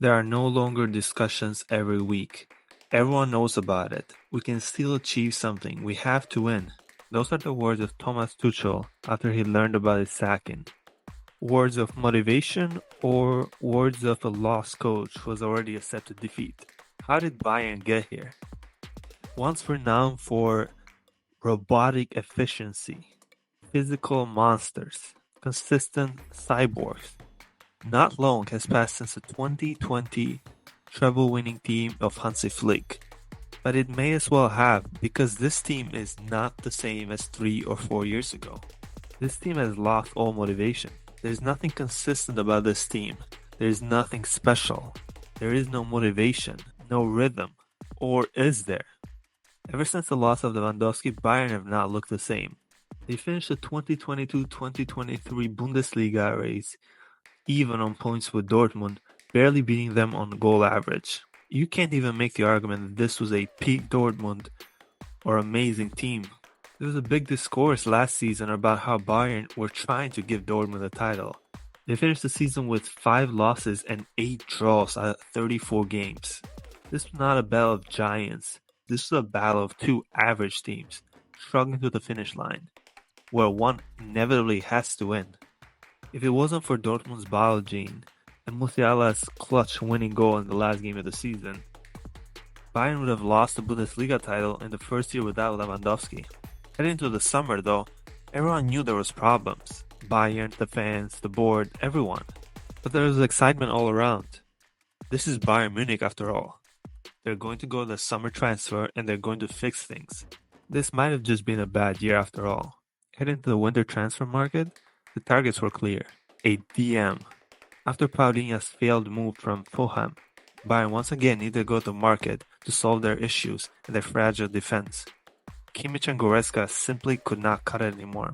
There are no longer discussions every week. Everyone knows about it. We can still achieve something. We have to win. Those are the words of Thomas Tuchel after he learned about his sacking. Words of motivation or words of a lost coach who has already accepted defeat? How did Bayern get here? Once renowned for robotic efficiency, physical monsters, consistent cyborgs, not long has passed since the 2020 treble-winning team of Hansi Flick, but it may as well have because this team is not the same as 3 or 4 years ago. This team has lost all motivation. There's nothing consistent about this team. There's nothing special. There is no motivation, no rhythm. Or is there? Ever since the loss of Lewandowski, Bayern have not looked the same. They finished the 2022-2023 Bundesliga race even on points with Dortmund, barely beating them on goal average. You can't even make the argument that this was a peak Dortmund or amazing team. There was a big discourse last season about how Bayern were trying to give Dortmund the title. They finished the season with 5 losses and 8 draws out of 34 games. This was not a battle of giants. This was a battle of 2 average teams, struggling to the finish line, where one inevitably has to win. If it wasn't for Dortmund's battle gene and Musiala's clutch winning goal in the last game of the season, Bayern would have lost the Bundesliga title in the first year without Lewandowski. Heading into the summer though, everyone knew there was problems. Bayern, the fans, the board, everyone. But there was excitement all around. This is Bayern Munich after all. They're going to go the summer transfer and they're going to fix things. This might have just been a bad year after all. Heading into the winter transfer market, the targets were clear. A DM. After Paulinho's failed move from Fulham, Bayern once again needed to go to market to solve their issues and their fragile defense. Kimmich and Goretzka simply could not cut it anymore.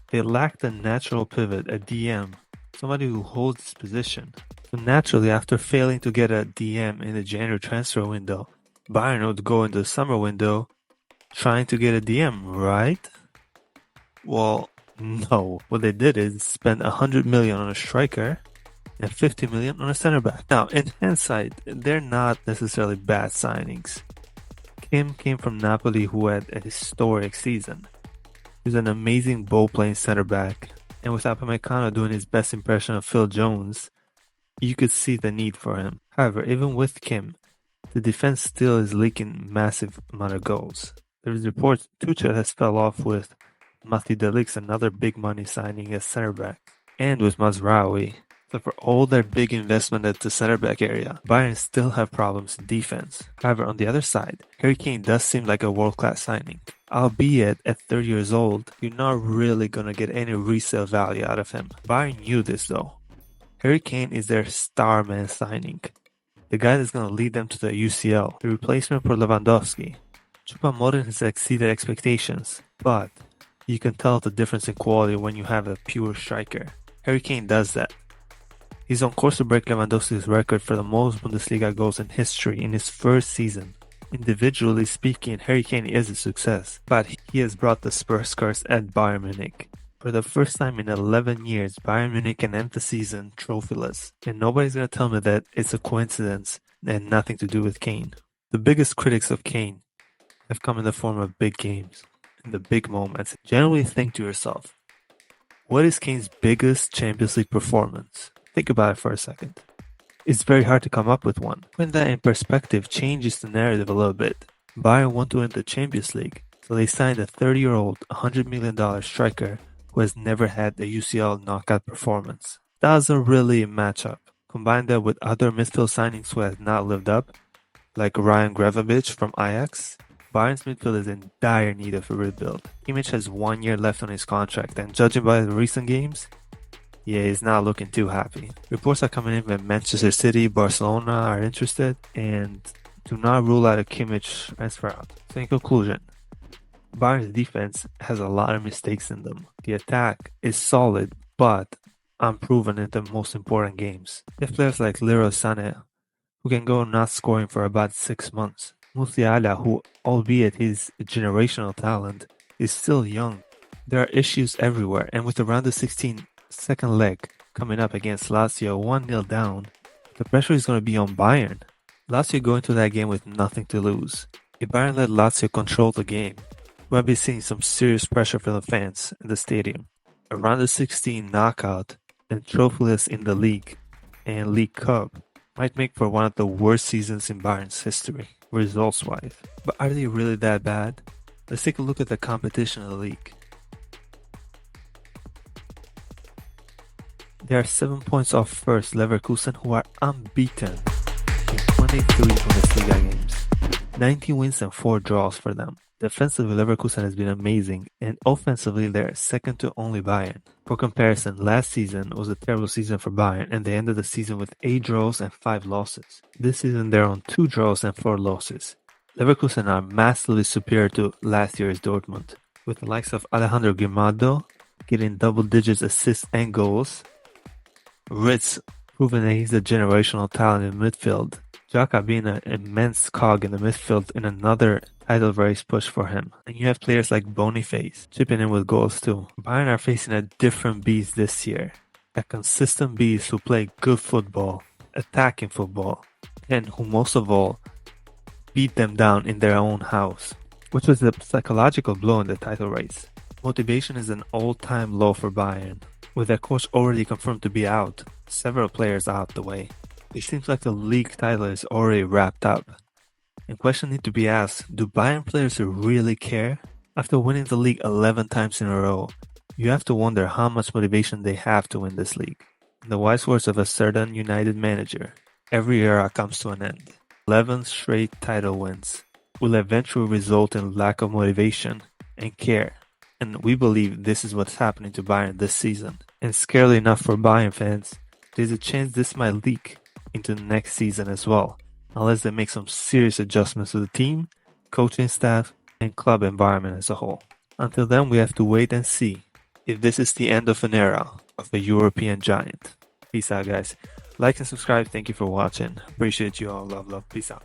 They lacked a natural pivot, a DM, somebody who holds this position. So naturally, after failing to get a DM in the January transfer window, Bayern would go into the summer window trying to get a DM, right? Well, no. What they did is spend 100 million on a striker and 50 million on a center back. Now, in hindsight, they're not necessarily bad signings. Kim came from Napoli, who had a historic season. He was an amazing ball-playing center back, and with Upamecano doing his best impression of Phil Jones, you could see the need for him. However, even with Kim, the defense still is leaking massive amount of goals. There is reports Tuchel has fell off with Matthew de Ligt, another big money signing as center back, and with Mazraoui. So for all their big investment at the center back area, Bayern still have problems in defense. However, on the other side, Harry Kane does seem like a world-class signing. Albeit at 30 years old, you're not really gonna get any resale value out of him. Bayern knew this though. Harry Kane is their star man signing. The guy that's gonna lead them to the UCL, the replacement for Lewandowski. Choupo-Moting has exceeded expectations, but you can tell the difference in quality when you have a pure striker. Harry Kane does that. He's on course to break Lewandowski's record for the most Bundesliga goals in history in his first season. Individually speaking, Harry Kane is a success, but he has brought the Spurs curse at Bayern Munich. For the first time in 11 years, Bayern Munich can end the season trophyless, and nobody's gonna tell me that it's a coincidence and nothing to do with Kane. The biggest critics of Kane have come in the form of big games, in the big moments. Generally think to yourself, what is Kane's biggest Champions League performance? Think about it for a second. It's very hard to come up with one. Putting that in perspective changes the narrative a little bit. Bayern want to win the Champions League, so they signed a 30-year-old, $100 million striker who has never had a UCL knockout performance. Doesn't really match up. Combine that with other midfield signings who have not lived up, like Ryan Gravenberch from Ajax. Bayern's midfield is in dire need of a rebuild. Kimmich has 1 year left on his contract, and judging by the recent games, yeah, he's not looking too happy. Reports are coming in that Manchester City, Barcelona are interested and do not rule out a Kimmich transfer out. So in conclusion, Bayern's defense has a lot of mistakes in them. The attack is solid, but unproven in the most important games. They have players like Leroy Sané, who can go not scoring for about 6 months. Musiala, who, albeit his generational talent, is still young. There are issues everywhere, and with around the 16 second leg coming up against Lazio 1-0 down, The pressure is going to be on Bayern. Lazio go into that game with nothing to lose. If Bayern let Lazio control the game, we'll be seeing some serious pressure from the fans in the stadium. Around the 16 knockout and trophyless in the league and League Cup might make for one of the worst seasons in Bayern's history, results-wise. But are they really that bad? Let's take a look at the competition in the league. They are 7 points off first Leverkusen, who are unbeaten in 23 Bundesliga games. 19 wins and 4 draws for them. Defensively, Leverkusen has been amazing, and offensively, they're second to only Bayern. For comparison, last season was a terrible season for Bayern, and they ended the season with 8 draws and 5 losses. This season, they're on 2 draws and 4 losses. Leverkusen are massively superior to last year's Dortmund, with the likes of Alejandro Grimado getting double digits assists and goals, Ritz proving that he's a generational talent in midfield, Xhaka being an immense cog in the midfield in another title race push for him. And you have players like Boniface chipping in with goals too. Bayern are facing a different beast this year. A consistent beast who play good football, attacking football, and who most of all beat them down in their own house, which was a psychological blow in the title race. Motivation is an all-time low for Bayern. With their coach already confirmed to be out, several players out the way. It seems like the league title is already wrapped up. And questions need to be asked, do Bayern players really care? After winning the league 11 times in a row, you have to wonder how much motivation they have to win this league. In the wise words of a certain United manager, every era comes to an end. 11 straight title wins will eventually result in lack of motivation and care. And we believe this is what's happening to Bayern this season. And scarily enough for Bayern fans, there's a chance this might leak into next season as well, unless they make some serious adjustments to the team, coaching staff, and club environment as a whole. Until then, we have to wait and see if this is the end of an era of a European giant. Peace out, guys. Like and subscribe. Thank you for watching. Appreciate you all. Love. Peace out.